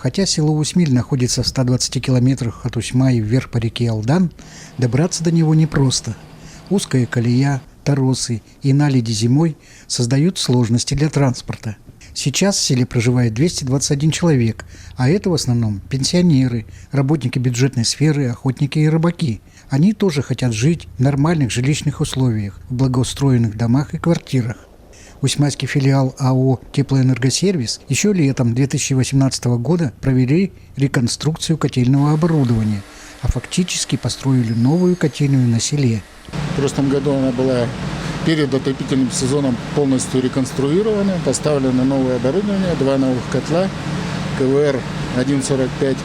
Хотя село Усмиль находится в 120 километрах от Усьмаи вверх по реке Алдан, добраться до него непросто. Узкая колея, торосы и наледи зимой создают сложности для транспорта. Сейчас в селе проживает 221 человек, а это в основном пенсионеры, работники бюджетной сферы, охотники и рыбаки. Они тоже хотят жить в нормальных жилищных условиях, в благоустроенных домах и квартирах. Усьмайский филиал АО «Теплоэнергосервис» еще летом 2018 года провели реконструкцию котельного оборудования, а фактически построили новую котельную на селе. В прошлом году она была перед отопительным сезоном полностью реконструирована, поставлено новое оборудование, 2 новых котла, КВР 1.45,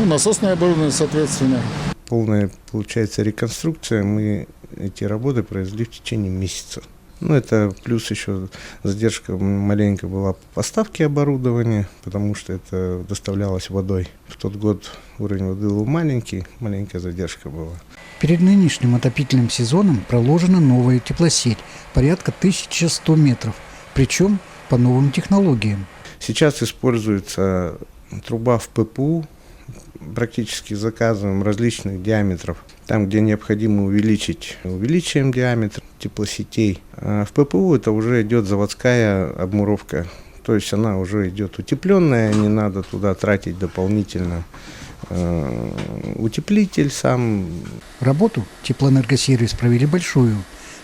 насосное оборудование, соответственно. Полная, получается, реконструкция. Мы эти работы произвели в течение месяца. Это плюс еще задержка маленькая была по поставке оборудования, потому что это доставлялось водой. В тот год уровень воды был маленький, маленькая задержка была. Перед нынешним отопительным сезоном проложена новая теплосеть, порядка 1100 метров, причем по новым технологиям. Сейчас используется труба в ППУ, практически заказываем различных диаметров. Там, где необходимо увеличить, увеличиваем диаметр теплосетей. А в ППУ это уже идет заводская обмуровка. То есть она уже идет утепленная, не надо туда тратить дополнительно утеплитель сам. Работу теплоэнергосервис провели большую.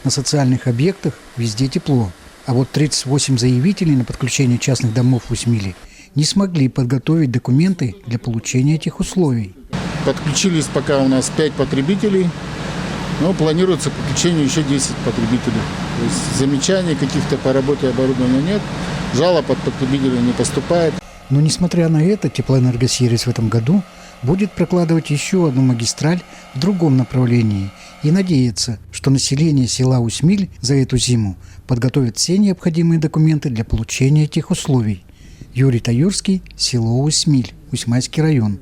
На социальных объектах везде тепло. А вот 38 заявителей на подключение частных домов в Усмиле не смогли подготовить документы для получения этих условий. Подключились пока у нас 5 потребителей, но планируется подключение еще 10 потребителей. То есть замечаний каких-то по работе оборудования нет, жалоб от потребителей не поступает. Но несмотря на это, теплоэнергосервис в этом году будет прокладывать еще одну магистраль в другом направлении и надеется, что население села Усмиль за эту зиму подготовит все необходимые документы для получения этих условий. Юрий Таюрский, село Усмиль, Усьмайский район.